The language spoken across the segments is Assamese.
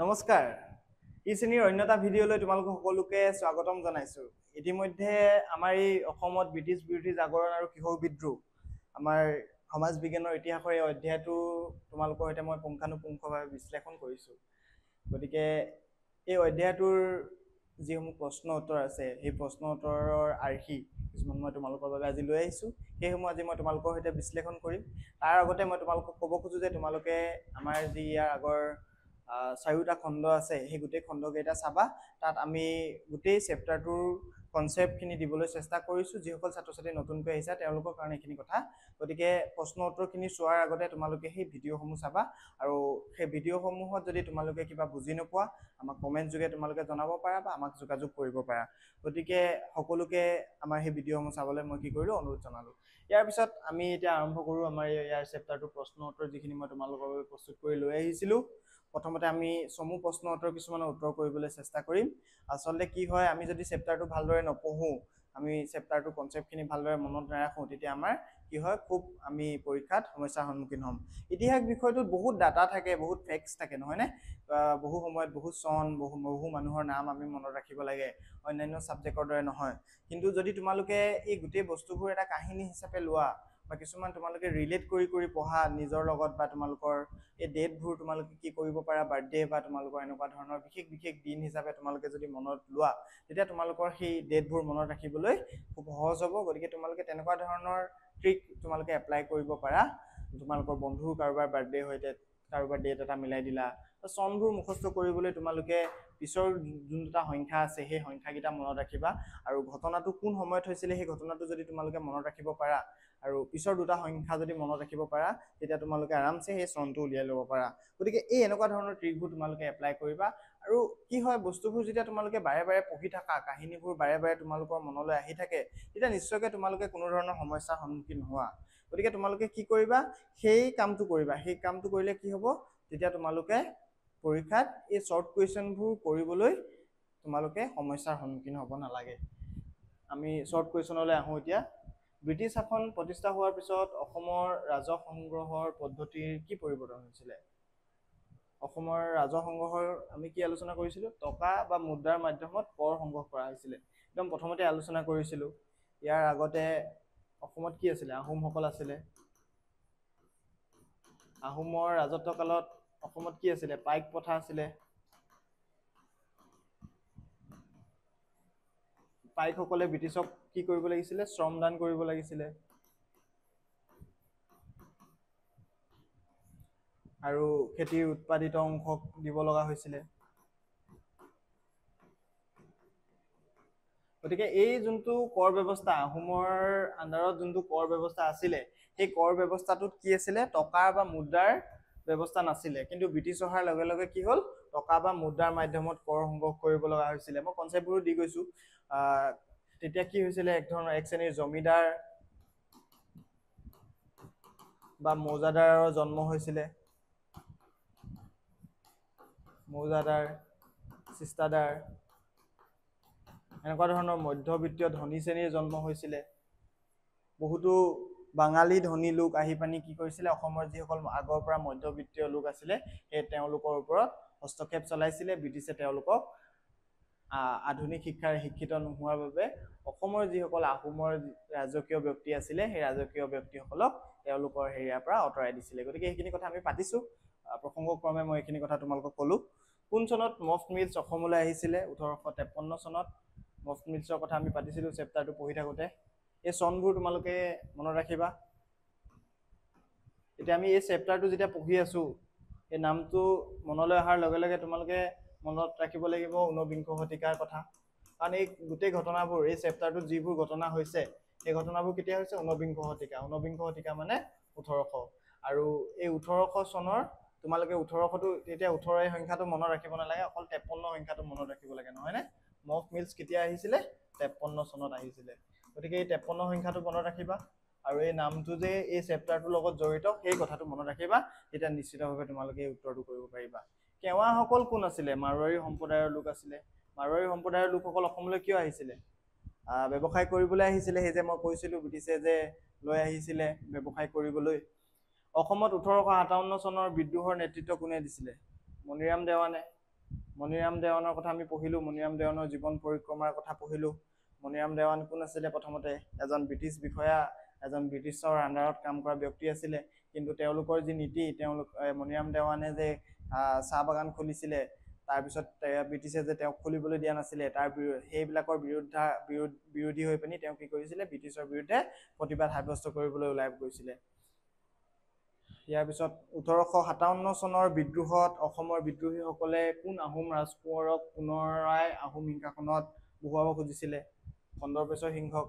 নমস্কাৰ ই শ্ৰেণীৰ অন্যটা ভিডিঅ'লৈ তোমালোক সকলোকে স্বাগতম জনাইছো ইতিমধ্যে আমাৰ এই অসমত ব্ৰিটিছ বিৰোধী জাগৰণ আৰু কিশোৰ বিদ্ৰোহ আমাৰ সমাজ বিজ্ঞানৰ ইতিহাসৰ এই অধ্যায়টো তোমালোকৰ সৈতে মই পুংখানুপুংখভাৱে বিশ্লেষণ কৰিছো গতিকে এই অধ্যায়টোৰ যিসমূহ প্ৰশ্ন উত্তৰ আছে সেই প্ৰশ্ন উত্তৰৰ আৰ্হি কিছুমান মই তোমালোকৰ বাবে আজি লৈ আহিছো সেইসমূহ আজি মই তোমালোকৰ সৈতে বিশ্লেষণ কৰিম তাৰ আগতে মই তোমালোকক ক'ব খোজো যে তোমালোকে আমাৰ যি ইয়াৰ আগৰ চাৰিটা খণ্ড আছে সেই গোটেই খণ্ডকেইটা চাবা তাত আমি গোটেই চেপ্টাৰটোৰ কনসেপ্টখিনি দিবলৈ চেষ্টা কৰিছো যিসকল ছাত্ৰ-ছাত্ৰী নতুনকৈ আহিছে তেওঁলোকৰ কাৰণে এইখিনি কথা গতিকে প্ৰশ্ন উত্তৰখিনি চোৱাৰ আগতে তোমালোকে সেই ভিডিঅ'সমূহ চাবা আৰু সেই ভিডিঅ'সমূহত যদি তোমালোকে কিবা বুজি নোপোৱা আমাক কমেন্ট যোগে তোমালোকে জনাব পাৰা বা আমাক যোগাযোগ কৰিব পাৰা গতিকে সকলোকে আমাৰ সেই ভিডিঅ'সমূহ চাবলৈ মই কি কৰিলো অনুৰোধ জনালো ইয়াৰ পিছত আমি এতিয়া আৰম্ভ কৰো আমাৰ ইয়াৰ চেপ্টাৰটোৰ প্ৰশ্ন উত্তৰ যিখিনি মই তোমালোকৰ বাবে প্ৰস্তুত কৰি লৈ আহিছিলো প্ৰথমতে আমি সমূহ প্ৰশ্ন উত্তৰ কিছুমানৰ উত্তৰ কৰিবলৈ চেষ্টা কৰিম আসলে কি হয় আমি যদি চেপ্টাৰটো ভালদৰে নপঢ়ো আমি চেপ্টাৰটো কনসেপ্টখিনি ভালদৰে মনত নাৰাখো তেতিয়া আমাৰ কি হয় খুব আমি পৰীক্ষাত সমস্যাৰ সন্মুখীন হ'ম ইতিহাস বিষয়টোত বহুত ডাটা থাকে বহুত ফেক্টস থাকে নহয় নে বহু সময়ত বহুত চন বহু মানুহৰ নাম আমি মনত ৰাখিব লাগে অন্যান্য সাবজেক্টৰ দৰে নহয় কিন্তু যদি তোমালোকে এই গোটেই বস্তুবোৰ এটা কাহিনী হিচাপে লোৱা বা কিছুমান তোমালোকে ৰিলেট কৰি পঢ়া নিজৰ লগত বা তোমালোকৰ এই ডেটবোৰ তোমালোকে কি কৰিব পাৰা বাৰ্থডে বা তোমালোকৰ এনেকুৱা ধৰণৰ বিশেষ দিন হিচাপে তোমালোকে যদি মনত লোৱা তেতিয়া তোমালোকৰ সেই ডেটবোৰ মনত ৰাখিবলৈ খুব সহজ হ'ব গতিকে তোমালোকে তেনেকুৱা ধৰণৰ ট্ৰিক তোমালোকে এপ্লাই কৰিব পাৰা তোমালোকৰ বন্ধু কাৰোবাৰ বাৰ্থডে হৈতে কাৰোবাৰ ডেট এটা মিলাই দিলা চনবোৰ মুখস্থ কৰিবলৈ তোমালোকে পিছৰ যোনটা সংখ্যা আছে সেই সংখ্যাকেইটা মনত ৰাখিবা আৰু ঘটনাটো কোন সময়ত হৈছিল সেই ঘটনাটো যদি তোমালোকে মনত ৰাখিব পাৰা আৰু পিছৰ দুটা সংখ্যা যদি মনত ৰাখিব পাৰা তেতিয়া তোমালোকে আৰামছে সেই চনটো উলিয়াই ল'ব পাৰা গতিকে এই এনেকুৱা ধৰণৰ ট্ৰিকবোৰ তোমালোকে এপ্লাই কৰিবা আৰু কি হয় বস্তুবোৰ যেতিয়া তোমালোকে বাৰে পঢ়ি থাকা কাহিনীবোৰ বাৰে তোমালোকৰ মনলৈ আহি থাকে তেতিয়া নিশ্চয়কৈ তোমালোকে কোনো ধৰণৰ সমস্যাৰ সন্মুখীন হোৱা গতিকে তোমালোকে কি কৰিবা সেই কামটো কৰিলে কি হ'ব তেতিয়া তোমালোকে পৰীক্ষাত এই শৰ্ট কুৱেশ্যনবোৰ কৰিবলৈ তোমালোকে সমস্যাৰ সন্মুখীন হ'ব নালাগে আমি শৰ্ট কুৱেশ্যনলৈ আহো এতিয়া ব্ৰিটিছ শাসন প্ৰতিষ্ঠা হোৱাৰ পিছত অসমৰ ৰাজহ সংগ্ৰহৰ পদ্ধতিৰ কি পৰিৱৰ্তন হৈছিল অসমৰ ৰাজহ সংগ্ৰহৰ আমি কি আলোচনা কৰিছিলো টকা বা মুদ্ৰাৰ মাধ্যমত কৰ সংগ্ৰহ কৰা হৈছিল একদম প্ৰথমতে আলোচনা কৰিছিলো ইয়াৰ আগতে অসমত কি আছিল আহোমসকল আছিল আহোমৰ ৰাজত্ব কালত অসমত কি আছিল পাইক প্ৰথা আছিল পাইকসকলে ব্ৰিটিছক কি কৰিব লাগিছিল শ্ৰমদান কৰিব লাগিছিল আৰু খেতিৰ উৎপাদিত অংশক দিব লগা হৈছিল গতিকে এই যোনটো কৰ ব্যৱস্থা আহোমৰ আন্ডাৰত যোনটো কৰ ব্যৱস্থা আছিল সেই কৰ ব্যৱস্থাটোত কি আছিল টকা বা মুদ্ৰাৰ ব্যৱস্থা নাছিল কিন্তু ব্ৰিটিছ অহাৰ লগে লগে কি হ'ল টকা বা মুদ্ৰাৰ মাধ্যমত কৰ সংগ্ৰহ কৰিব লগা হৈছিল মই কনসেপ্টবোৰ দি গৈছো তেতিয়া কি হৈছিল এক ধৰণৰ এক শ্ৰেণীৰ জমিদাৰ বা মৌজাদাৰৰ জন্ম হৈছিল মৌজাদাৰ চিষ্টাদাৰ এনেকুৱা ধৰণৰ মধ্যবিত্তীয় ধনী শ্ৰেণীৰ জন্ম হৈছিল বহুতো বাঙালী ধনী লোক আহি পানি কি কৰিছিল অসমৰ যিসকল আগৰ পৰা মধ্যবিত্তীয় লোক আছিল সেই তেওঁলোকৰ ওপৰত হস্তক্ষেপ চলাইছিল ব্ৰিটিছে তেওঁলোকক আধুনিক শিক্ষাৰে শিক্ষিত নোহোৱাৰ বাবে অসমৰ যিসকল আহোমৰ ৰাজকীয় ব্যক্তি আছিল সেই ৰাজকীয় ব্যক্তিসকলক তেওঁলোকৰ হেৰিয়াৰ পৰা আঁতৰাই দিছিল গতিকে এইখিনি কথা আমি পাতিছো প্ৰসংগক্ৰমে মই এইখিনি কথা তোমালোকক ক'লো কোন চনত মফ মিলছ অসমলৈ আহিছিল 1853 চনত মফ মিলছৰ কথা আমি পাতিছিলো চেপ্টাৰটো পঢ়ি থাকোতে এই চনবোৰ তোমালোকে মনত ৰাখিবা এতিয়া আমি এই চেপ্টাৰটো যেতিয়া পঢ়ি আছো এই নামটো মনলৈ অহাৰ লগে লগে তোমালোকে মনত ৰাখিব লাগিব 19বিংশ শতিকাৰ কথা কাৰণ এই গোটেই ঘটনাবোৰ এই চেপ্টাৰটোত যিবোৰ ঘটনা হৈছে এই ঘটনাবোৰ কেতিয়া হৈছে 19বিংশ শতিকা মানে 1800 আৰু এই 1800 চনৰ তোমালোকে 1800টো তেতিয়া 18 এই সংখ্যাটো মনত ৰাখিব নালাগে অকল 53 সংখ্যাটো মনত ৰাখিব লাগে নহয় নে মফ মিলছ কেতিয়া আহিছিল 53 চনত আহিছিল গতিকে এই 53 সংখ্যাটো মনত ৰাখিবা আৰু এই নামটো যে এই চেপ্টাৰটোৰ লগত জড়িত সেই কথাটো মনত ৰাখিবা তেতিয়া নিশ্চিতভাৱে তোমালোকে এই উত্তৰটো কৰিব পাৰিবা কেৱাসকল কোন আছিল মাৰোৱাৰী সম্প্ৰদায়ৰ লোক আছিল মাৰোৱাৰী সম্প্ৰদায়ৰ লোকসকল অসমলৈ কিয় আহিছিল ব্যৱসায় কৰিবলৈ আহিছিল সেই যে মই কৈছিলো ব্ৰিটিছে যে লৈ আহিছিল ব্যৱসায় কৰিবলৈ অসমত 1857 চনৰ বিদ্ৰোহৰ নেতৃত্ব কোনে দিছিল মনিৰাম দেৱানে মণিৰাম দেৱানৰ কথা আমি পঢ়িলোঁ, মণিৰাম দেৱানৰ জীৱন পৰিক্ৰমাৰ কথা পঢ়িলোঁ। মণিৰাম দেৱান কোন আছিলে? প্ৰথমতে এজন ব্ৰিটিছ বিষয়া, এজন ব্ৰিটিছৰ আণ্ডাৰত কাম কৰা ব্যক্তি আছিলে। কিন্তু তেওঁলোকৰ যি নীতি, মণিৰাম দেৱানে যে চাহ বাগান খুলিছিলে, তাৰপিছত ব্ৰিটিছে যে তেওঁক খুলিবলৈ দিয়া নাছিলে, সেইবিলাকৰ বিৰোধী হৈ পিনি তেওঁ কি কৰিছিলে? ব্ৰিটিছৰ বিৰুদ্ধে প্ৰতিবাদ সাব্যস্ত কৰিবলৈ ওলাই গৈছিলে। ইয়াৰ পিছত 1857 চনৰ বিদ্ৰোহত অসমৰ বিদ্ৰোহীসকলে কোন আহোম ৰাজকোঁৱৰক পুনৰাই আহোম সিংহাসনত বহুৱাব খুজিছিলে? কন্দৰ্পেশ্বৰ সিংহক।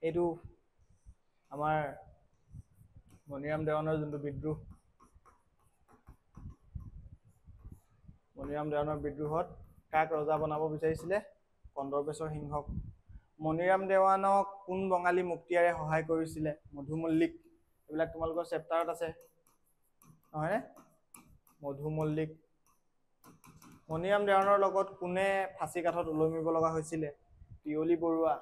এইটো আমাৰ মণিৰাম দেৱানৰ যোনটো বিদ্ৰোহ, মণিৰাম দেৱানৰ বিদ্ৰোহত কাক ৰজা বনাব বিচাৰিছিলে? কন্দৰ্পেশ্বৰ সিংহক। মণিৰাম দেৱানক কোন বঙালী মুক্তিয়াৰে সহায় কৰিছিলে? মধু মল্লিক। এইবিলাক তোমালোকৰ চেপ্টাৰত আছে, নহয়নে? মধু মল্লিক। মণিৰাম দেৱানৰ লগত কোনে ফাঁচী কাঠত ওলমিব লগা হৈছিলে? পিয়লি বৰুৱা।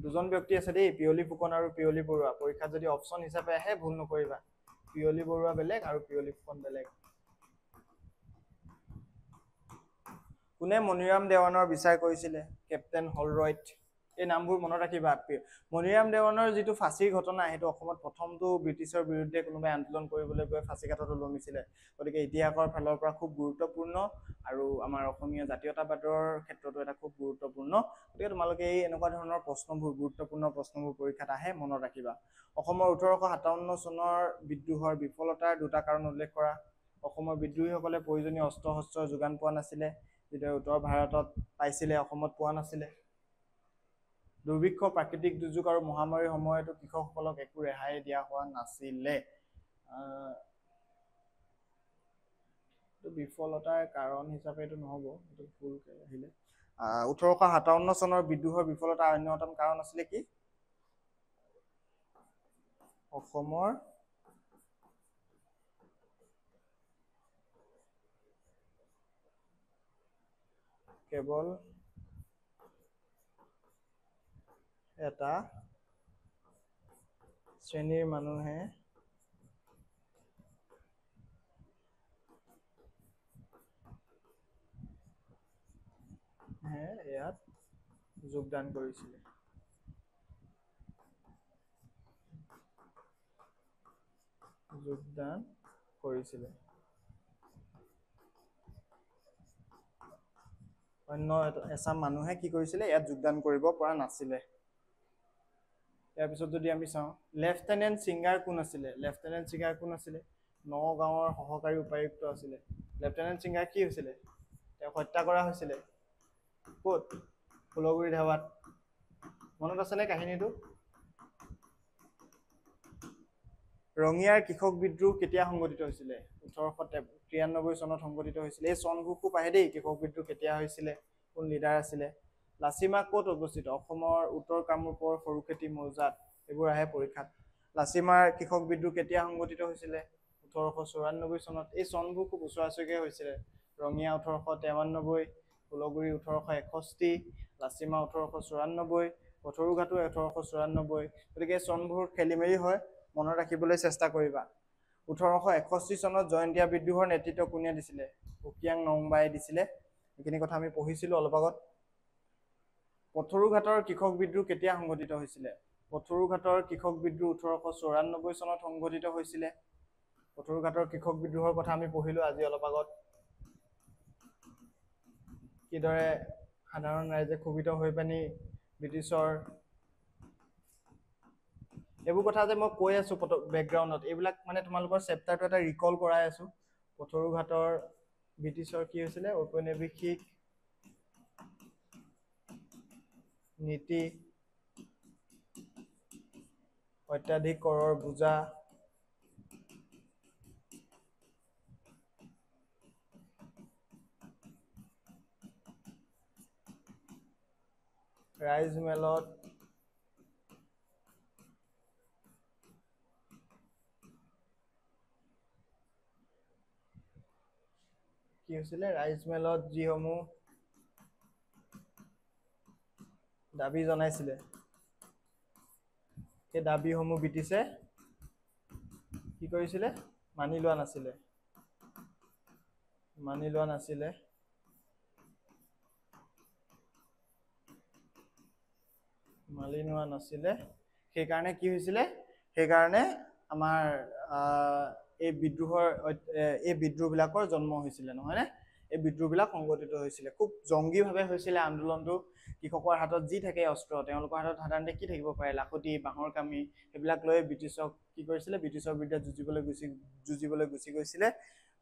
দুজন ব্যক্তি আছে দেই, পিয়লি ফুকন আৰু পিয়লি বৰুৱা। পৰীক্ষাত যদি অপশ্যন হিচাপে আহে ভুল নকৰিবা, পিয়লি বৰুৱা বেলেগ আৰু পিয়লি ফুকন বেলেগ। কোনে মণিৰাম দেৱানৰ বিচাৰ কৰিছিলে? কেপ্টেইন হলৰইট। এই নামবোৰ মনত ৰাখিবা। মণিৰাম দেৱানৰ যিটো ফাঁচীৰ ঘটনা, সেইটো অসমত প্ৰথমটো ব্ৰিটিছৰ বিৰুদ্ধে কোনোবাই আন্দোলন কৰিবলৈ গৈ ফাঁচী কাঠত ওলমিছিলে। গতিকে ইতিহাসৰ ফালৰ পৰা খুব গুৰুত্বপূৰ্ণ আৰু আমাৰ অসমীয়া জাতীয়তাবাদৰ ক্ষেত্ৰতো এটা খুব গুৰুত্বপূৰ্ণ। গতিকে তোমালোকে এই এনেকুৱা ধৰণৰ প্ৰশ্নবোৰ, গুৰুত্বপূৰ্ণ প্ৰশ্নবোৰ পৰীক্ষাত আহে, মনত ৰাখিবা। অসমৰ 1857 চনৰ বিদ্ৰোহৰ বিফলতাৰ দুটা কাৰণ উল্লেখ কৰা। অসমৰ বিদ্ৰোহীসকলে প্ৰয়োজনীয় অস্ত্ৰ শস্ত্ৰৰ যোগান পোৱা নাছিলে, যিদৰে উত্তৰ ভাৰতত পাইছিলে, অসমত পোৱা নাছিলে। দুৰ্ভিক্ষ, প্ৰাকৃতিক দুৰ্যোগ আৰু মহামাৰীৰ সময়তো কৃষকসকলক একো ৰেহাই দিয়া হোৱা নাছিলে। বিফলতাৰ কাৰণ হিচাপে এইটো নহ'ব, এইটো ভুলকে আহিলে। 1857 চনৰ বিদ্ৰোহৰ বিফলতাৰ অন্যতম কাৰণ আছিলে কি? অসমৰ কেৱল এটা শ্ৰেণীৰ মানুহে ইয়াত যোগদান কৰিছিলে। অন্য এচাম মানুহে কি কৰিছিলে? ইয়াত যোগদান কৰিব পৰা নাছিলে। ইয়াৰ পিছত যদি আমি চাওঁ, লেফটেনেণ্ট ছিংগাৰ কোন আছিলে? লেফটেনেণ্ট ছিংগাৰ কোন আছিলে? নগাঁৱৰ সহকাৰী উপায়ুক্ত আছিলে। লেফটেনেণ্ট ছিংগাৰ কি হৈছিলে? তেওঁক হত্যা কৰা হৈছিলে। ক'ত? ফুলগুৰি ধাবাত। মনত আছেনে কাহিনীটো? ৰঙিয়াৰ কৃষক বিদ্ৰোহ কেতিয়া সংঘটিত হৈছিলে? 1893 চনত সংঘটিত হৈছিলে। এই চনবোৰ খুব আহে দেই, কৃষক বিদ্ৰোহ কেতিয়া হৈছিলে, কোন লিডাৰ আছিলে। লাচিমা ক'ত অৱস্থিত? অসমৰ উত্তৰ কামৰূপৰ সৰুখেতি মৌজাত। এইবোৰ আহে পৰীক্ষাত। লাচিমাৰ কৃষক বিদ্ৰোহ কেতিয়া সংঘটিত হৈছিলে? 1894 চনত। এই চনবোৰ খুব ওচৰা ওচৰিকৈ হৈছিলে। ৰঙিয়া 1893, ফুলগুৰি 1861, লাচিমা 1894, পথৰুঘাটো 1894। গতিকে চনবোৰ খেলি মেলি হয়, মনত ৰাখিবলৈ চেষ্টা কৰিবা। 1861 চনত জয়ন্তীয়া বিদ্ৰোহৰ নেতৃত্ব কোনে দিছিলে? উকিয়াং নংবাই দিছিলে। এইখিনি কথা আমি পঢ়িছিলোঁ অলপ আগত। পথৰুঘাটৰ কৃষক বিদ্ৰোহ কেতিয়া সংঘটিত হৈছিলে? পথৰুঘাটৰ কৃষক বিদ্ৰোহ 1894 চনত সংঘটিত হৈছিলে। পথৰুঘাটৰ কৃষক বিদ্ৰোহৰ কথা আমি পঢ়িলোঁ আজি অলপ আগত। কিদৰে সাধাৰণ ৰাইজে ক্ষোভিত হৈ পিনি ব্ৰিটিছৰ, এইবোৰ কথা যে মই কৈ আছো বেকগ্ৰাউণ্ডত, এইবিলাক মানে তোমালোকৰ চেপ্টাৰটো এটা ৰিকল কৰাই আছো। পথৰুঘাটৰ ব্ৰিটিছৰ কি হৈছিলে? ঔপনিৱেশিক নীতি, অত্যাধিক কৰৰ বোজা, ৰাইজ মেলত কি হৈছিলে? ৰাইজ মেলত যিসমূহ দাবী জনাইছিলে, সেই দাবীসমূহ ব্ৰিটিছে কি কৰিছিলে? মানি লোৱা নাছিলে। মানি লোৱা নাছিলে। সেইকাৰণে কি হৈছিলে, সেইকাৰণে আমাৰ এই বিদ্ৰোহবিলাকৰ জন্ম হৈছিলে, নহয়নে? এই বিদ্ৰোহবিলাক সংগঠিত হৈছিলে, খুব জংগীভাৱে হৈছিলে আন্দোলনটো। কৃষকৰ হাতত যি থাকে অস্ত্ৰ, তেওঁলোকৰ হাতত সাধাৰণতে কি থাকিব পাৰে, লাখুটি, বাঁহৰ কামি, সেইবিলাক লৈ ব্ৰিটিছক কি কৰিছিলে, ব্ৰিটিছৰ বিৰুদ্ধে যুঁজিবলৈ গুচি গৈছিলে,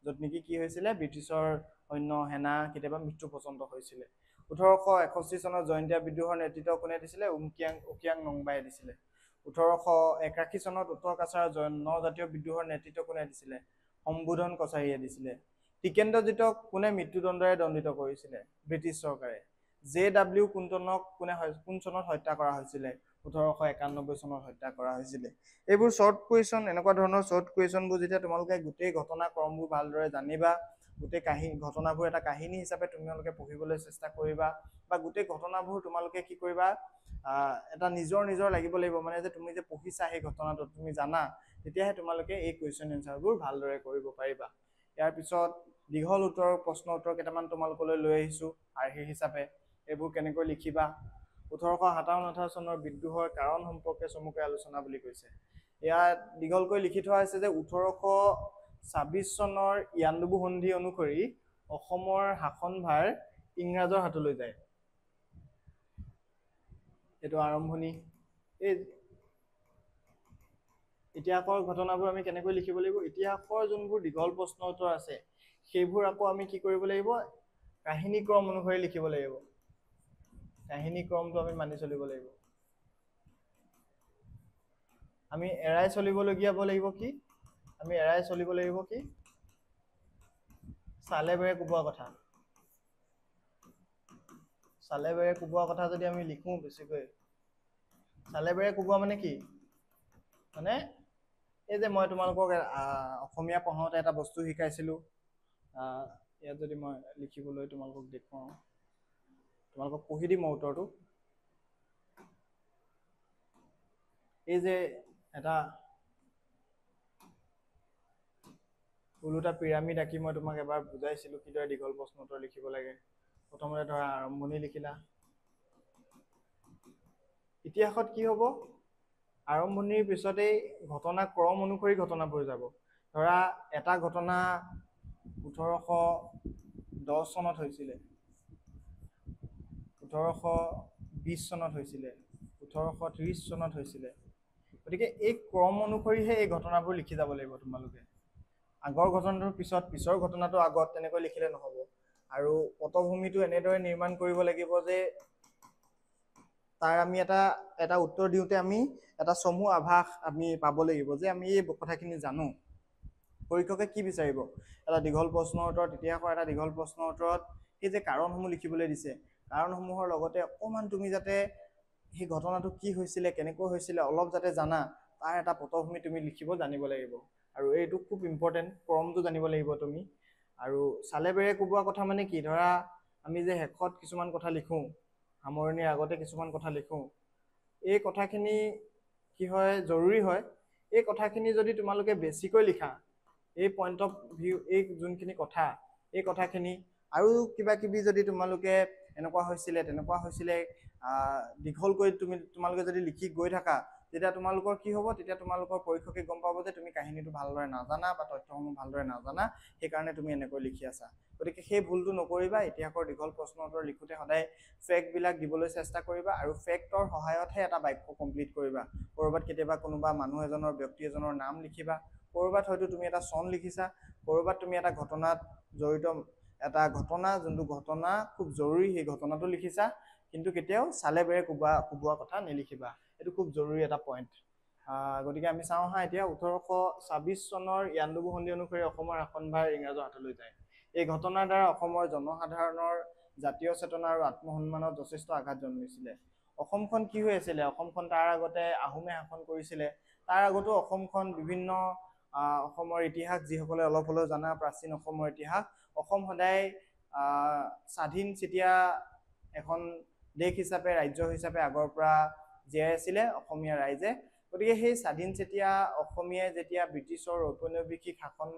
য'ত নেকি কি হৈছিলে, ব্ৰিটিছৰ সৈন্য সেনা কেতিয়াবা মৃত্যু পৰ্যন্ত হৈছিলে। 1861 চনত জয়ন্তীয়া বিদ্ৰোহৰ নেতৃত্ব কোনে দিছিলে? উকিয়াং নংবাই দিছিলে। 1881 চনত উত্তৰ কাছাৰ জনজাতীয় বিদ্ৰোহৰ নেতৃত্ব কোনে দিছিলে? সম্বোধন কছাৰীয়ে দিছিলে। টিকেন্দ্ৰজিতক কোনে মৃত্যুদণ্ডেৰে দণ্ডিত কৰিছিলে? ব্ৰিটিছ চৰকাৰে। JW কুন্তনক কোন চনত হত্যা কৰা হৈছিলে? 1891 চনত হত্যা কৰা হৈছিলে। এইবোৰ শ্বৰ্ট কুৱেশ্যন, এনেকুৱা ধৰণৰ শ্বৰ্ট কুৱেশ্যনবোৰ যেতিয়া তোমালোকে গোটেই ঘটনাক্ৰমবোৰ ভালদৰে জানিবা, গোটেই ঘটনাবোৰ এটা কাহিনী হিচাপে তোমালোকে পঢ়িবলৈ চেষ্টা কৰিবা, বা গোটেই ঘটনাবোৰ তোমালোকে কি কৰিবা, এটা নিজৰ লাগিব লাগিব, মানে যে তুমি যে পঢ়িছা সেই ঘটনাটো তুমি জানা, তেতিয়াহে তোমালোকে এই কুৱেশ্যন এনচাৰবোৰ ভালদৰে কৰিব পাৰিবা। ইয়াৰ পিছত দীঘল প্ৰশ্ন উত্তৰ কেইটামান তোমালোকলৈ লৈ আহিছোঁ আৰ্হি হিচাপে। এইবোৰ কেনেকৈ লিখিবা। 1857 চনৰ বিদ্ৰোহৰ কাৰণ সম্পৰ্কে চমুকৈ আলোচনা বুলি কৈছে। ইয়াত দীঘলকৈ লিখি থোৱা হৈছে যে 1826 চনৰ ইয়াণ্ডাবু সন্ধি অনুসৰি অসমৰ শাসনভাৰ ইংৰাজৰ হাতলৈ যায়। এইটো আৰম্ভণি। এই ইতিহাসৰ ঘটনাবোৰ আমি কেনেকৈ লিখিব লাগিব? ইতিহাসৰ যোনবোৰ দীঘল প্ৰশ্ন উত্তৰ আছে, সেইবোৰ আকৌ আমি কি কৰিব লাগিব, কাহিনী ক্ৰম অনুসৰি লিখিব লাগিব। কাহিনী ক্ৰমটো আমি মানি চলিব লাগিব। আমি এৰাই চলিবলগীয়া লাগিব কি? চালে বেৰে কোবোৱা কথা। চালে বেৰে কোবোৱা কথা যদি আমি লিখো বেছিকৈ, চালে বেৰে কোবোৱা মানে কি? মানে এই যে মই তোমালোকক অসমীয়া পঢ়াওঁতে এটা বস্তু শিকাইছিলোঁ, ইয়াত যদি মই লিখিবলৈ তোমালোকক দেখুৱাওঁ, তোমালোকক পঢ়ি দিম উত্তৰটো। এই যে এটা ওলোটা পিৰামিড আঁকি মই তোমাক এবাৰ বুজাইছিলোঁ কিদৰে দীঘল প্ৰশ্ন উত্তৰ লিখিব লাগে। প্ৰথমতে ধৰা আৰম্ভণি লিখিলা। ইতিহাসত কি হ'ব? আৰম্ভণিৰ পিছতেই ঘটনাক্ৰম অনুসৰি ঘটনাবোৰ যাব। ধৰা এটা ঘটনা 1810 চনত হৈছিলে, 1820 চনত হৈছিলে, 1830 চনত হৈছিলে। গতিকে এই ক্ৰম অনুসৰিহে এই ঘটনাবোৰ লিখি যাব লাগিব তোমালোকে। আগৰ ঘটনাটোৰ পিছৰ ঘটনাটো আগত, তেনেকৈ লিখিলে নহ'ব। আৰু পটভূমিটো এনেদৰে নিৰ্মাণ কৰিব লাগিব যে তাৰ আমি এটা উত্তৰ দিওঁতে আমি এটা চমু আভাস আমি পাব লাগিব যে আমি এই কথাখিনি জানো। পৰীক্ষকে কি বিচাৰিব? এটা দীঘল প্ৰশ্নৰ উত্তৰত, ইতিহাসৰ এটা দীঘল প্ৰশ্নৰ উত্তৰত সেই যে কাৰণসমূহ লিখিবলৈ দিছে, কাৰণসমূহৰ লগতে অকণমান তুমি যাতে সেই ঘটনাটো কি হৈছিলে, কেনেকৈ হৈছিলে অলপ যাতে জানা, তাৰ এটা পটভূমি তুমি লিখিব জানিব লাগিব। আৰু এইটো খুব ইম্পৰ্টেণ্ট, ক্ৰমটো জানিব লাগিব তুমি। আৰু চালে বেৰে কোবোৱা কথা মানে কি? ধৰা আমি যে শেষত কিছুমান কথা লিখোঁ, সামৰণিৰ আগতে কিছুমান কথা লিখোঁ, এই কথাখিনি কি হয়, জৰুৰী হয়। এই কথাখিনি যদি তোমালোকে বেছিকৈ লিখা, এই পইণ্ট অফ ভিউ, এই যোনখিনি কথা, এই কথাখিনি আৰু কিবা কিবি যদি তোমালোকে এনেকুৱা হৈছিলে তেনেকুৱা হৈছিলে দীঘলকৈ তোমালোকে যদি লিখি গৈ থাকা, তেতিয়া তোমালোকৰ কি হ'ব? তেতিয়া তোমালোকৰ পৰীক্ষকে গম পাব যে তুমি কাহিনীটো ভালদৰে নাজানা বা তথ্যসমূহ ভালদৰে নাজানা, সেইকাৰণে তুমি এনেকৈ লিখি আছা। গতিকে সেই ভুলটো নকৰিবা। ইতিহাসৰ দীঘল প্ৰশ্ন উত্তৰ লিখোঁতে সদায় ফেক্টবিলাক দিবলৈ চেষ্টা কৰিবা, আৰু ফেক্টৰ সহায়তহে এটা বাক্য কমপ্লিট কৰিবা। ক'ৰবাত কেতিয়াবা কোনোবা মানুহ এজনৰ, ব্যক্তি এজনৰ নাম লিখিবা, ক'ৰবাত হয়তো তুমি এটা চন লিখিছা, ক'ৰবাত তুমি এটা ঘটনাত জড়িত এটা ঘটনা, যোনটো ঘটনা খুব জৰুৰী, সেই ঘটনাটো লিখিছা, কিন্তু কেতিয়াও চালে বেৰে কোবোৱা কথা নিলিখিবা। এইটো খুব জৰুৰী এটা পইণ্ট। গতিকে আমি চাওঁ হা এতিয়া 1826 চনৰ ইয়াণ্ডাবু সন্ধি অনুসৰি অসমৰ শাসনভাৰ ইংৰাজৰ হাতলৈ যায়। এই ঘটনাৰ দ্বাৰা অসমৰ জনসাধাৰণৰ জাতীয় চেতনা আৰু আত্মসন্মানত যথেষ্ট আঘাত জন্মিছিলে। অসমখন কি হৈ আছিলে? অসমখন তাৰ আগতে আহোমে শাসন কৰিছিলে। তাৰ আগতো অসমখন বিভিন্ন অসমৰ ইতিহাস যিসকলে অলপ হ'লেও জানা, প্ৰাচীন অসমৰ ইতিহাস, অসম সদায় স্বাধীন চিতিয়া এখন দেশ হিচাপে, ৰাজ্য হিচাপে আগৰ পৰা জীয়াই আছিলে অসমীয়া ৰাইজে। গতিকে সেই স্বাধীন চিতিয়া অসমীয়াই যেতিয়া ব্ৰিটিছৰ ঔপনিৱেশিক শাসন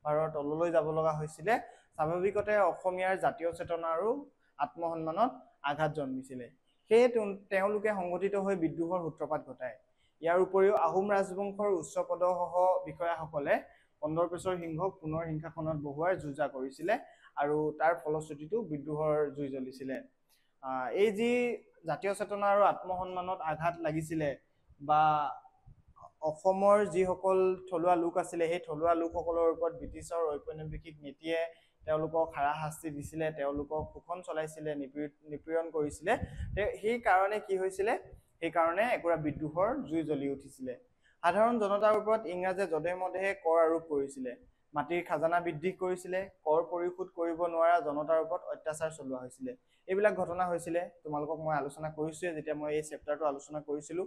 ভাৰৰ তললৈ যাব লগা হৈছিলে, স্বাভাৱিকতে অসমীয়াৰ জাতীয় চেতনা আৰু আত্মসন্মানত আঘাত জন্মিছিলে। সেয়ে তেওঁলোকে সংগঠিত হৈ বিদ্ৰোহৰ সূত্ৰপাত ঘটায়। ইয়াৰ উপৰিও আহোম ৰাজবংশৰ উচ্চপদসহ বিষয়াসকলে কন্দৰ্পেশ্বৰ সিংহক পুনৰ সিংহাসনত বহুৱাই যুঁজা কৰিছিলে আৰু তাৰ ফলশ্ৰুতিটো বিদ্ৰোহৰ জুই জ্বলিছিলে। এই যি জাতীয় চেতনা আৰু আত্মসন্মানত আঘাত লাগিছিলে বা অসমৰ যিসকল থলুৱা লোক আছিলে সেই থলুৱা লোকসকলৰ ওপৰত ব্ৰিটিছৰ ঔপনিৱেশিক নীতিয়ে তেওঁলোকক হাৰাশাস্তি দিছিলে, তেওঁলোকক শোষণ চলাইছিলে, নিপীড়ন কৰিছিলে। সেই কাৰণে কি হৈছিলে, সেইকাৰণে একুৰা বিদ্ৰোহৰ জুই জ্বলি উঠিছিলে। সাধাৰণ জনতাৰ ওপৰত ইংৰাজে যধে মধে কৰ আৰোপ কৰিছিলে, মাটিৰ খাজানা বৃদ্ধি কৰিছিলে, কৰ পৰিশোধ কৰিব নোৱাৰা জনতাৰ ওপৰত অত্যাচাৰ চলোৱা হৈছিলে। এইবিলাক ঘটনা হৈছিলে, তোমালোকক মই আলোচনা কৰিছোৱে যেতিয়া মই এই চেপ্টাৰটো আলোচনা কৰিছিলো।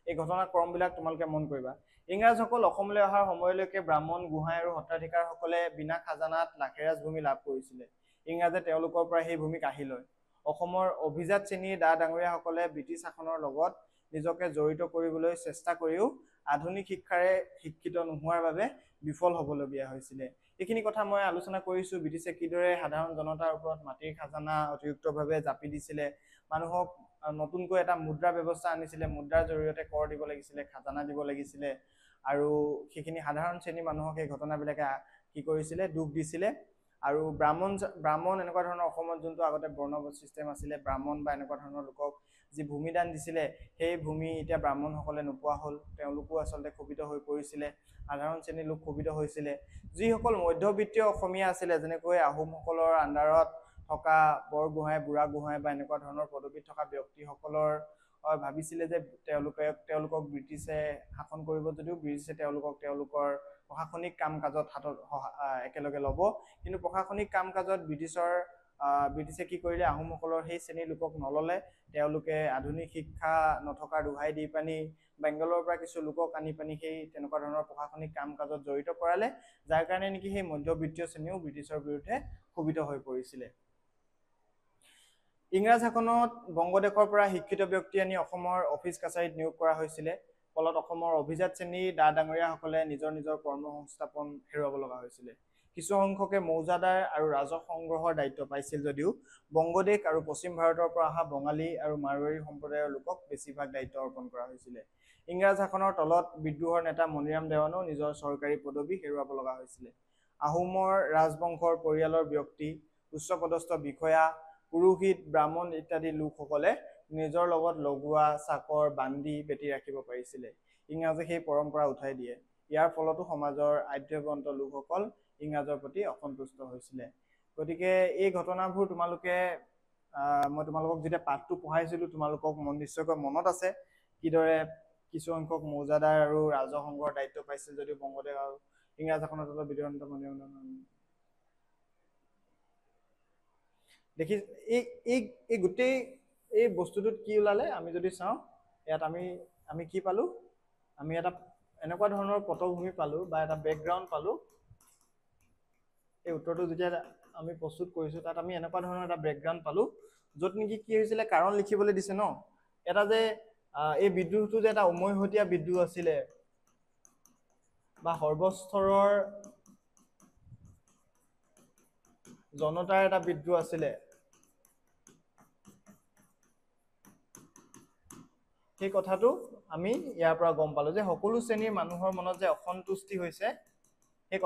এই ঘটনাক্ৰমবিলাক তোমালোকে মন কৰিবা। ইংৰাজসকল অসমলৈ অহাৰ সময়লৈকে ব্ৰাহ্মণ, গোহাঁই আৰু সত্ৰাধিকাৰসকলে বিনা খাজানাত লাখেৰাজ ভূমি লাভ কৰিছিলে। ইংৰাজে তেওঁলোকৰ পৰা সেই ভূমি কাঢ়ি লয়। অসমৰ অভিজাত শ্ৰেণীৰ ডা ডাঙৰীয়াসকলে ব্ৰিটিছ শাসনৰ লগত নিজকে জড়িত কৰিবলৈ চেষ্টা কৰিও আধুনিক শিক্ষাৰে শিক্ষিত নোহোৱাৰ বাবে বিফল হ'বলগীয়া হৈছিলে। এইখিনি কথা মই আলোচনা কৰিছো, ব্ৰিটিছে কিদৰে সাধাৰণ জনতাৰ ওপৰত মাটিৰ খাজানা অতিৰিক্তভাৱে জাপি দিছিলে, মানুহক নতুনকৈ এটা মুদ্ৰা ব্যৱস্থা আনিছিলে, মুদ্ৰাৰ জৰিয়তে কৰ দিব লাগিছিলে, খাজানা দিব লাগিছিলে, আৰু সেইখিনি সাধাৰণ শ্ৰেণীৰ মানুহক এই ঘটনাবিলাকে কি কৰিছিলে, দুখ দিছিলে। আৰু ব্ৰাহ্মণ এনেকুৱা ধৰণৰ অসমত যোনটো আগতে বৰ্ণ ছিষ্টেম আছিলে, ব্ৰাহ্মণ বা এনেকুৱা ধৰণৰ লোকক যি ভূমিদান দিছিলে, সেই ভূমি এতিয়া ব্ৰাহ্মণসকলে নোপোৱা হ'ল, তেওঁলোকো আচলতে ক্ষোভিত হৈ পৰিছিলে, সাধাৰণ শ্ৰেণীৰ লোক ক্ষোভিত হৈছিলে। যিসকল মধ্যবিত্তীয় অসমীয়া আছিলে, যেনেকৈ আহোমসকলৰ আণ্ডাৰত থকা বৰগোহাঁই, বুঢ়াগোহাঁই বা এনেকুৱা ধৰণৰ পদবীত থকা ব্যক্তিসকলৰ ভাবিছিলে যে তেওঁলোকক ব্ৰিটিছে শাসন কৰিব, যদিও ব্ৰিটিছে তেওঁলোকৰ প্ৰশাসনিক কাম কাজত হাতত একেলগে ল'ব, কিন্তু প্ৰশাসনিক কাম কাজত ব্ৰিটিছে কি কৰিলে, আহোমসকলৰ সেই শ্ৰেণীৰ লোকক নল'লে। তেওঁলোকে আধুনিক শিক্ষা নথকাৰ দোহাই দি পানি বেংগলৰ পৰা কিছু লোকক আনি পানি সেই তেনেকুৱা ধৰণৰ প্ৰশাসনিক কাম কাজত জড়িত কৰালে, যাৰ কাৰণে নেকি সেই মধ্যবিত্তীয় শ্ৰেণীও ব্ৰিটিছৰ বিৰুদ্ধে ক্ষোভিত হৈ পৰিছিলে। ইংৰাজ শাসনত বংগদেশৰ পৰা শিক্ষিত ব্যক্তি আনি অসমৰ অফিচ কাছাৰীত নিয়োগ কৰা হৈছিলে। ফলত অসমৰ অভিজাত শ্ৰেণীৰ ডা ডাঙৰীয়াসকলে নিজৰ নিজৰ কৰ্ম সংস্থাপন হেৰুৱাব লগা হৈছিলে। কিছু সংখ্যকে মৌজাদাৰ আৰু ৰাজহ সংগ্ৰহৰ দায়িত্ব পাইছিল যদিও বংগদেশ আৰু পশ্চিম ভাৰতৰ পৰা অহা বঙালী আৰু মাৰোৱাৰী সম্প্ৰদায়ৰ লোকক বেছিভাগ দায়িত্ব অৰ্পণ কৰা হৈছিলে। ইংৰাজ শাসনৰ তলত বিদ্ৰোহৰ নেতা মণিৰাম দেৱানেও নিজৰ চৰকাৰী পদবী হেৰুৱাব লগা হৈছিলে। আহোমৰ ৰাজবংশৰ পৰিয়ালৰ ব্যক্তি, উচ্চপদস্থ বিষয়া, পুৰোহিত, ব্ৰাহ্মণ ইত্যাদি লোকসকলে নিজৰ লগত লগোৱা চাকৰ, বান্দি, বেটি ৰাখিব পাৰিছিলে। ইংৰাজে সেই পৰম্পৰা উঠাই দিয়ে। ইয়াৰ ফলতো সমাজৰ আঢ্যবন্ত লোকসকল ইংৰাজৰ প্ৰতি অসন্তুষ্ট হৈছিলে। গতিকে এই ঘটনাবোৰ মই তোমালোকক যেতিয়া পাঠটো পঢ়াইছিলো, তোমালোকক নিশ্চয়কৈ মনত আছে কিদৰে কিছু সংখ্যক মৌজাদাৰ আৰু ৰাজহ সংগ্ৰহৰ দায়িত্ব পাইছিল যদিও বংগদেশ আৰু ইংৰাজ শাসনৰ তলত বিদ্ৰোহী দেখি এই গোটেই এই বস্তুটোত কি ওলালে, আমি যদি চাওঁ ইয়াত আমি কি পালো, আমি এটা এনেকুৱা ধৰণৰ পটভূমি পালো বা এটা বেকগ্ৰাউণ্ড পালো। এই উত্তৰটো যেতিয়া আমি প্ৰস্তুত কৰিছো, তাত আমি এনেকুৱা ধৰণৰ এটা বেকগ্ৰাউণ্ড পালো, য'ত নেকি কি হৈছিলে, কাৰণ লিখিবলৈ দিছে ন, এটা যে এই বিদ্ৰোহটো যে এটা উমৈহতীয়া বিদ্ৰোহ আছিলে বা সৰ্বস্তৰৰ জনতাৰ এটা বিদ্ৰোহ আছিলে, সেই কথাটো আমি ইয়াৰ পৰা গম পালো যে সকলো শ্ৰেণীৰ মানুহৰ মনত যে অসন্তুষ্টি হৈছে, সেই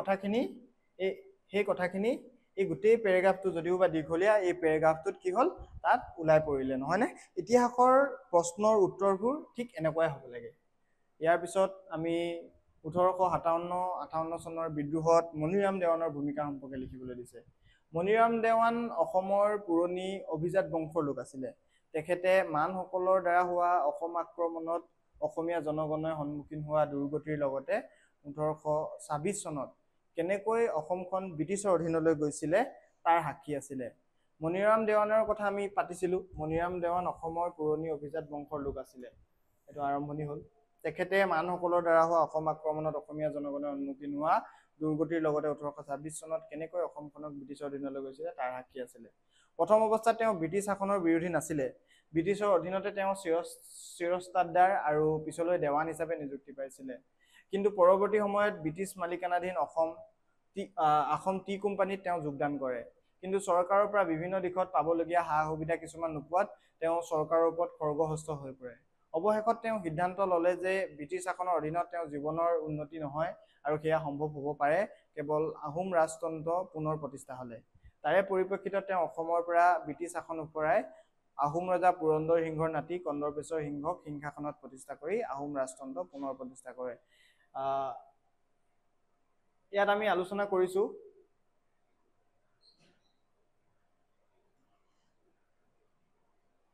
কথাখিনি এই গোটেই পেৰেগ্ৰাফটো যদিও বা দীঘলীয়া, এই পেৰেগ্ৰাফটোত কি হ'ল, তাত ওলাই পৰিলে, নহয়নে? ইতিহাসৰ প্ৰশ্নৰ উত্তৰবোৰ ঠিক এনেকুৱাই হ'ব লাগে। ইয়াৰ পিছত আমি 1857-58 চনৰ বিদ্ৰোহত মণিৰাম দেৱানৰ ভূমিকা সম্পৰ্কে লিখিবলৈ দিছে। মণিৰাম দেৱান অসমৰ পুৰণি অভিজাত বংশৰ লোক আছিলে। তেখেতে মানসকলৰ দ্বাৰা হোৱা অসম আক্ৰমণত অসমীয়া জনগণে সন্মুখীন হোৱা দুৰ্গতিৰ লগতে 1826 চনত কেনেকৈ অসমখন ব্ৰিটিছৰ অধীনলৈ গৈছিলে তাৰ সাক্ষী আছিলে। মণিৰাম দেৱানৰ কথা আমি পাতিছিলো। মণিৰাম দেৱান অসমৰ পুৰণি অভিজাত বংশৰ লোক আছিলে। এইটো আৰম্ভণি হ'ল। তেখেতে মানসকলৰ দ্বাৰা হোৱা অসম আক্ৰমণত অসমীয়া জনগণে সন্মুখীন হোৱা দুৰ্গতিৰ লগতে 1826 চনত কেনেকৈ অসমখনক ব্ৰিটিছৰ অধীনলৈ গৈছিলে তাৰ সাক্ষী আছিলে। প্ৰথম অৱস্থাত তেওঁ ব্ৰিটিছ শাসনৰ বিৰোধী নাছিলে। ব্ৰিটিছৰ অধীনতে তেওঁ চিৰস্তাদ্দাৰ আৰু পিছলৈ দেৱান হিচাপে নিযুক্তি পাইছিলে। কিন্তু পৰৱৰ্তী সময়ত ব্ৰিটিছ মালিকানাধীন অসম আহোম টি কোম্পানীত তেওঁ যোগদান কৰে। কিন্তু চৰকাৰৰ পৰা বিভিন্ন দিশত পাবলগীয়া সা সুবিধা কিছুমান নোপোৱাত তেওঁ চৰকাৰৰ ওপৰত খৰ্গহস্ত হৈ পৰে। অৱশেষত তেওঁ সিদ্ধান্ত ল'লে যে ব্ৰিটিছ শাসনৰ অধীনত তেওঁ জীৱনৰ উন্নতি নহয় আৰু সেয়া সম্ভৱ হ'ব পাৰে কেৱল আহোম ৰাজতন্ত্ৰ পুনৰ প্ৰতিষ্ঠা হ'লে। তাৰে পৰিপ্ৰেক্ষিতত তেওঁ অসমৰ পৰা ব্ৰিটিছ শাসন উফৰাই আহোম ৰজা পুৰন্দৰ সিংহৰ নাতি কন্দৰ্পেশ্বৰ সিংহক সিংহাসনত প্ৰতিষ্ঠা কৰি আহোম ৰাজতন্ত্ৰ পুনৰ প্ৰতিষ্ঠা কৰে। ইয়াত আমি আলোচনা কৰিছোঁ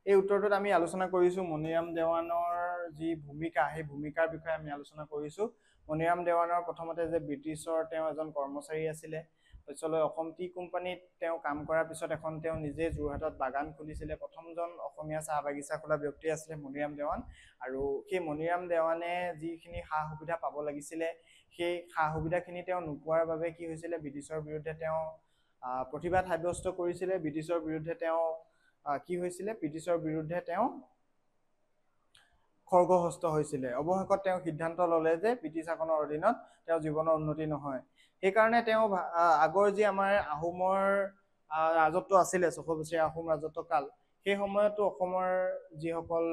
এই উত্তৰটোত আমি আলোচনা কৰিছোঁ মণিৰাম দেৱানৰ যি ভূমিকা, সেই ভূমিকাৰ বিষয়ে আমি আলোচনা কৰিছোঁ। মণিৰাম দেৱানৰ প্ৰথমতে যে ব্ৰিটিছৰ তেওঁ এজন কৰ্মচাৰী আছিলে, পিছলৈ অসম টি কোম্পানীত তেওঁ কাম কৰাৰ পিছত তেওঁ নিজে যোৰহাটত বাগান খুলিছিলে। প্ৰথমজন অসমীয়া চাহ বাগিচা খোলা ব্যক্তি আছিলে মণিৰাম দেৱান। আৰু সেই মণিৰাম দেৱানে যিখিনি সা সুবিধা পাব লাগিছিলে, সেই সা সুবিধাখিনি তেওঁ নোপোৱাৰ বাবে কি হৈছিলে, ব্ৰিটিছৰ বিৰুদ্ধে তেওঁ প্ৰতিবাদ সাব্যস্ত কৰিছিলে। ব্ৰিটিছৰ বিৰুদ্ধে তেওঁ ব্ৰিটিছৰ বিৰুদ্ধে তেওঁ খৰ্গহস্ত হৈছিলে। অৱশেষত তেওঁ সিদ্ধান্ত ল'লে যে ব্ৰিটিছ শাসনৰ অধীনত তেওঁ জীৱনৰ উন্নতি নহয়। সেইকাৰণে তেওঁ আগৰ যি আমাৰ আহোমৰ ৰাজত্ব আছিলে, ৬০০ বছৰীয়া আহোম ৰাজত্ব কাল, সেই সময়তো অসমৰ যিসকল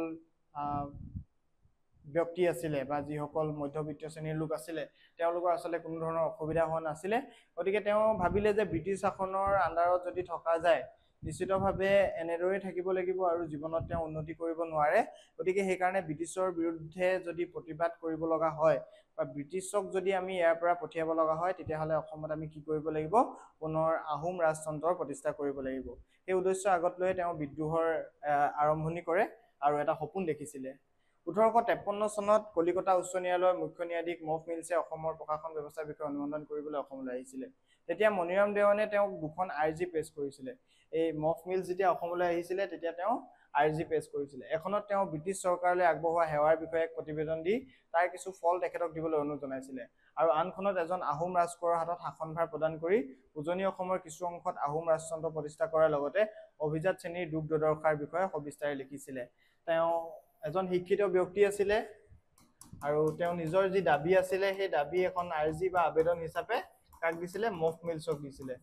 ব্যক্তি আছিলে বা যিসকল মধ্যবিত্ত শ্ৰেণীৰ লোক আছিলে, তেওঁলোকৰ আচলতে কোনো ধৰণৰ অসুবিধা হোৱা নাছিলে। গতিকে তেওঁ ভাবিলে যে ব্ৰিটিছ শাসনৰ আণ্ডাৰত যদি থকা যায়, নিশ্চিতভাৱে এনেদৰেই থাকিব লাগিব আৰু জীৱনত তেওঁ উন্নতি কৰিব নোৱাৰে। গতিকে সেইকাৰণে ব্ৰিটিছৰ বিৰুদ্ধে যদি প্ৰতিবাদ কৰিব লগা হয় বা ব্ৰিটিছক যদি আমি ইয়াৰ পৰা পঠিয়াব লগা হয়, তেতিয়াহ'লে অসমত আমি কি কৰিব লাগিব, পুনৰ আহোম ৰাজতন্ত্ৰৰ প্ৰতিষ্ঠা কৰিব লাগিব। সেই উদ্দেশ্য আগত লৈ তেওঁ বিদ্ৰোহৰ আৰম্ভণি কৰে আৰু এটা সপোন দেখিছিলে। ১৮৫৩ চনত কলিকতা উচ্চ ন্যায়ালয়ৰ মুখ্য ন্যায়াধীশ মফ মিলছে অসমৰ প্ৰশাসন ব্যৱস্থাৰ বিষয়ে অনুসন্ধান কৰিবলৈ অসমলৈ আহিছিলে। তেতিয়া মণিৰাম দেৱানে তেওঁক দুখন আৰ্জি পেছ কৰিছিলে। এই মফ মিল যেতিয়া অসমলৈ আহিছিলে, তেতিয়া তেওঁ আৰ্জি পেছ কৰিছিলে। এখনত তেওঁ ব্ৰিটিছ চৰকাৰলৈ আগবঢ়োৱা সেৱাৰ বিষয়ে এক প্ৰতিবেদন দি তাৰ কিছু ফল তেখেতক দিবলৈ অনুৰোধ জনাইছিলে। আৰু আনখনত এজন আহোম ৰাজকোঁৱৰৰ হাতত শাসনভাৰ প্ৰদান কৰি উজনি অসমৰ কিছু অংশত আহোম ৰাজতন্ত্ৰ প্ৰতিষ্ঠা কৰাৰ লগতে অভিজাত শ্ৰেণীৰ দুখ দুৰ্দশাৰ বিষয়ে সবিস্তাৰে লিখিছিলে। তেওঁ এজন শিক্ষিত ব্যক্তি আছিলে আৰু তেওঁ নিজৰ যি দাবী আছিলে, সেই দাবী এখন আৰ্জি বা আবেদন হিচাপে কাক দিছিলে, মফ মিলছক দিছিলে।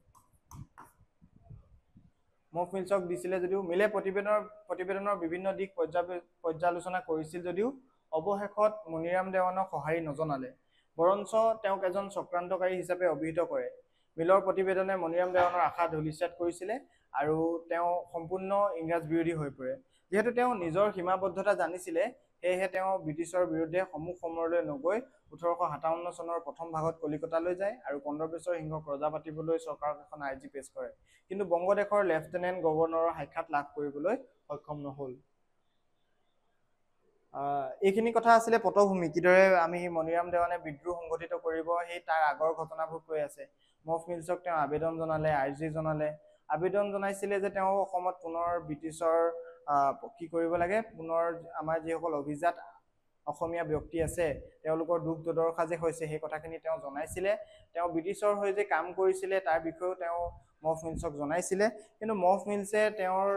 মফ মিলছক দিছিলে যদিও মিলে প্ৰতিবেদনৰ বিভিন্ন দিশ পৰ্যালোচনা কৰিছিল যদিও অৱশেষত মণিৰাম দেৱানক সঁহাৰি নজনালে, বৰঞ্চ তেওঁক এজন চক্ৰান্তকাৰী হিচাপে অভিহিত কৰে। মিলৰ প্ৰতিবেদনে মণিৰাম দেৱানৰ আশা ধূলিসাৎ কৰিছিলে আৰু তেওঁ সম্পূৰ্ণ ইংৰাজ বিৰোধী হৈ পৰে। যিহেতু তেওঁ নিজৰ সীমাবদ্ধতা জানিছিলে, সেয়েহে তেওঁ ব্ৰিটিছৰ বিৰুদ্ধে সমুখ সমৰলৈ নগৈ ১৮৫৭ চনৰ প্ৰথম ভাগত কলিকতালৈ যায় আৰু কন্দৰ্পেশ্বৰ সিংহক ৰজা পাতিবলৈ চৰকাৰক এখন আৰ্জি পেছ কৰে। কিন্তু বংগদেশৰ লেফটেনেণ্ট গভৰ্ণৰৰ সাক্ষাৎ লাভ কৰিবলৈ সক্ষম নহ'ল। এইখিনি কথা আছিলে পটভূমি, কিদৰে আমি মণিৰাম দেৱানে বিদ্ৰোহ সংগঠিত কৰিব, সেই তাৰ আগৰ ঘটনাবোৰ কৈ আছে। মফ মিলছক তেওঁ আবেদন জনালে, আৰ্জি জনালে। আবেদন জনাইছিলে যে তেওঁ অসমত পুনৰ ব্ৰিটিছৰ কি কৰিব লাগে, পুনৰ আমাৰ যিসকল অভিজাত অসমীয়া ব্যক্তি আছে, তেওঁলোকৰ দুখ দুৰ্দশা যে হৈছে, সেই কথাখিনি তেওঁ জনাইছিলে। তেওঁ ব্ৰিটিছৰ হৈ যে কাম কৰিছিলে, তাৰ বিষয়েও তেওঁ মফ মিলছক জনাইছিলে। কিন্তু মফ মিলছে তেওঁৰ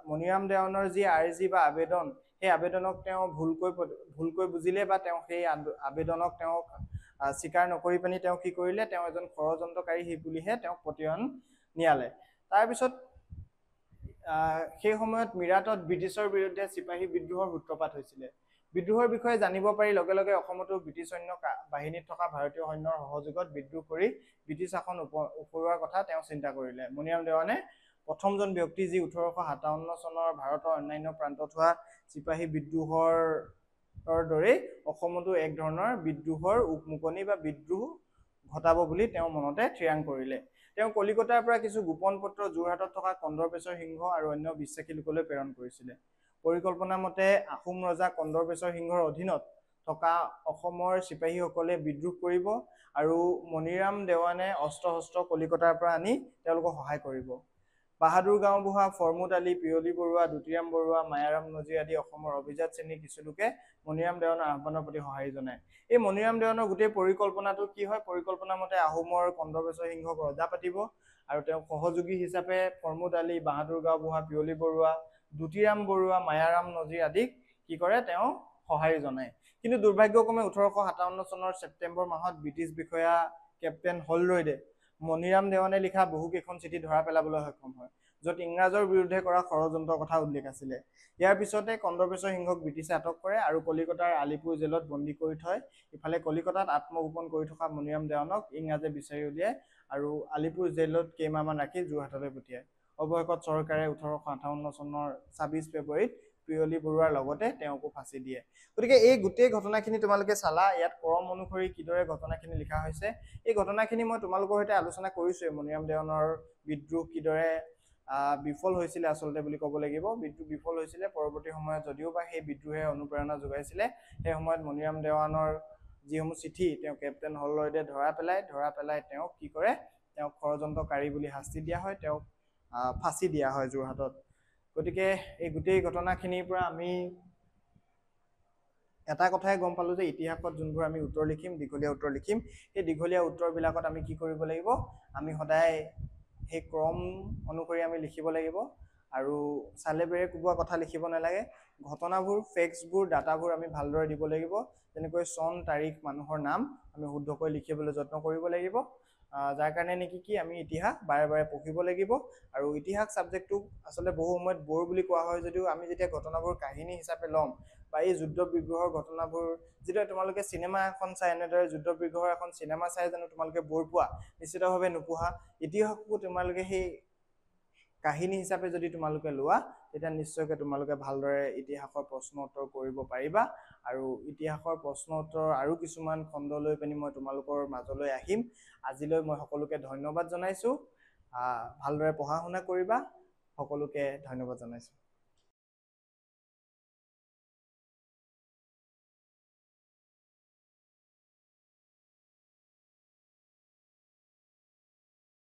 মণিৰাম দেৱানৰ যি আৰ্জি বা আবেদন, সেই আবেদনক তেওঁ ভুলকৈ বুজিলে বা তেওঁ সেই আবেদনক তেওঁক স্বীকাৰ নকৰি পিনি তেওঁ কি কৰিলে, তেওঁ এজন ষড়যন্ত্ৰকাৰী বুলিহে তেওঁক প্ৰত্যয়ন নিয়ালে। তাৰপিছত সেই সময়ত মিৰাটত ব্ৰিটিছৰ বিৰুদ্ধে চিপাহী বিদ্ৰোহৰ সূত্ৰপাত হৈছিলে। বিদ্ৰোহৰ বিষয়ে জানিব পাৰি লগে লগে অসমতো ব্ৰিটিছ সৈন্য বাহিনীত থকা ভাৰতীয় সৈন্যৰ সহযোগত বিদ্ৰোহ কৰি ব্ৰিটিছ শাসন উফৰোৱাৰ কথা তেওঁ চিন্তা কৰিলে। মণিৰাম দেৱানে প্ৰথমজন ব্যক্তি যি ১৮৫৭ চনৰ ভাৰতৰ অন্যান্য প্ৰান্তত হোৱা চিপাহী বিদ্ৰোহৰ দৰেই অসমতো এক ধৰণৰ বিদ্ৰোহৰ উকমুকনি বা বিদ্ৰোহ ঘটাব বুলি তেওঁ মনতে থিৰাং কৰিলে। তেওঁ কলিকতাৰ পৰা কিছু গোপন পত্ৰ যোৰহাটত থকা কন্দৰ্পেশ্বৰ সিংহ আৰু অন্য বিশ্বাসী লোকলৈ প্ৰেৰণ কৰিছিলে। পৰিকল্পনা মতে আহোম ৰজা কন্দৰ্পেশ্বৰ সিংহৰ অধীনত থকা অসমৰ চিপাহীসকলে বিদ্ৰোহ কৰিব আৰু মণিৰাম দেৱানে অস্ত্ৰ শস্ত্ৰ কলিকতাৰ পৰা আনি তেওঁলোকক সহায় কৰিব। বাহাদুৰ গাঁওবুঢ়া, ফৰমুদ আলী, পিয়লি বৰুৱা, দুতিৰাম বৰুৱা, মায়াৰাম নজিৰ আদি অসমৰ অভিজাত শ্ৰেণীৰ কিছু লোকে মণিৰাম দেৱানৰ আহ্বানৰ প্ৰতি সঁহাৰি জনায়। এই মণিৰাম দেৱানৰ গোটেই পৰিকল্পনাটো কি হয়, পৰিকল্পনা মতে আহোমৰ কন্দৰ্পেশ্বৰ সিংহক ৰজা পাতিব আৰু তেওঁক সহযোগী হিচাপে ফৰমুদ আলী, বাহাদুৰ গাঁওবুঢ়া, পিয়লি বৰুৱা, দুতিৰাম বৰুৱা, মায়াৰাম নজিৰ আদিক কি কৰে, তেওঁ সঁহাৰি জনায়। কিন্তু দুৰ্ভাগ্যক্ৰমে ১৮৫৭ চনৰ ছেপ্টেম্বৰ মাহত ব্ৰিটিছ বিষয়া কেপ্টেইন হলৰয়ডে মণিৰাম দেৱানে লিখা বহুকেইখন চিঠি ধৰা পেলাবলৈ সক্ষম হয়, য'ত ইংৰাজৰ বিৰুদ্ধে কৰা ষড়যন্ত্ৰৰ কথা উল্লেখ আছিলে। ইয়াৰ পিছতে কন্দৰ্পেশ্বৰ সিংহক ব্ৰিটিছে আটক কৰে আৰু কলিকতাৰ আলিপুৰ জেলত বন্দী কৰি থয়। ইফালে কলিকতাত আত্মগোপন কৰি থকা মণিৰাম দেৱানক ইংৰাজে বিচাৰি উলিয়ায় আৰু আলিপুৰ জেলত কেইমাহমান ৰাখি যোৰহাটলৈ পঠিয়ায়। অৱশেষত চৰকাৰে 1858 চনৰ 26 ফেব্ৰুৱাৰীত পিয়লি বৰুৱাৰ লগতে তেওঁকো ফাঁচি দিয়ে। গতিকে এই গোটেই ঘটনাখিনি তোমালোকে চালা, ইয়াত ক্ৰম অনুসৰি কিদৰে ঘটনাখিনি লিখা হৈছে। এই ঘটনাখিনি মই তোমালোকৰ সৈতে আলোচনা কৰিছোৱে, মণিৰাম দেৱানৰ বিদ্ৰোহ কিদৰে বিফল হৈছিলে আচলতে বুলি ক'ব লাগিব। বিদ্ৰোহ বিফল হৈছিলে পৰৱৰ্তী সময়ত, যদিও বা সেই বিদ্ৰোহে অনুপ্ৰেৰণা যোগাইছিলে। সেই সময়ত মণিৰাম দেৱানৰ যিসমূহ চিঠি তেওঁ কেপ্টেইন হলৰয়ডে ধৰা পেলাই তেওঁক কি কৰে, তেওঁক ষড়যন্ত্ৰকাৰী বুলি শাস্তি দিয়া হয়, তেওঁক ফাঁচি দিয়া হয় যোৰহাটত। গতিকে এই গোটেই ঘটনাখিনিৰ পৰা আমি এটা কথাই গম পালো যে ইতিহাসত যোনবোৰ আমি উত্তৰ লিখিম, দীঘলীয়া উত্তৰ লিখিম, সেই দীঘলীয়া উত্তৰবিলাকত আমি কি কৰিব লাগিব, আমি সদায় সেই ক্ৰম অনুসৰি আমি লিখিব লাগিব আৰু চালে বেৰে কোবোৱা কথা লিখিব নালাগে। ঘটনাবোৰ, ফেক্টছবোৰ, ডাটাবোৰ আমি ভালদৰে দিব লাগিব। যেনেকৈ চন, তাৰিখ, মানুহৰ নাম আমি শুদ্ধকৈ লিখিবলৈ যত্ন কৰিব লাগিব। যাৰ কাৰণে নেকি কি আমি ইতিহাস বাৰে বাৰে পঢ়িব লাগিব। আৰু ইতিহাস ছাবজেক্টটোক আচলতে বহু সময়ত বৰ বুলি কোৱা হয় যদিও আমি যেতিয়া ঘটনাবোৰ কাহিনী হিচাপে ল'ম বা এই যুদ্ধ বিগ্ৰহৰ ঘটনাবোৰ যেতিয়া তোমালোকে চিনেমা এখন চাই, এনেদৰে যুদ্ধ বিগ্ৰহৰ এখন চিনেমা চাই জানো তোমালোকে বৰ পোৱা? নিশ্চিতভাৱে নোপোহা। ইতিহাসকো তোমালোকে সেই কাহিনী হিচাপে যদি তোমালোকে লোৱা, তেতিয়া নিশ্চয়কৈ তোমালোকে ভালদৰে ইতিহাসৰ প্ৰশ্ন উত্তৰ কৰিব পাৰিবা। আৰু ইতিহাসৰ প্ৰশ্ন উত্তৰ আৰু কিছুমান খণ্ড লৈ পিনি মই তোমালোকৰ মাজলৈ আহিম। আজিলৈ মই সকলোকে ধন্যবাদ জনাইছোঁ। ভালদৰে পঢ়া শুনা কৰিবা। সকলোকে ধন্যবাদ জনাইছোঁ।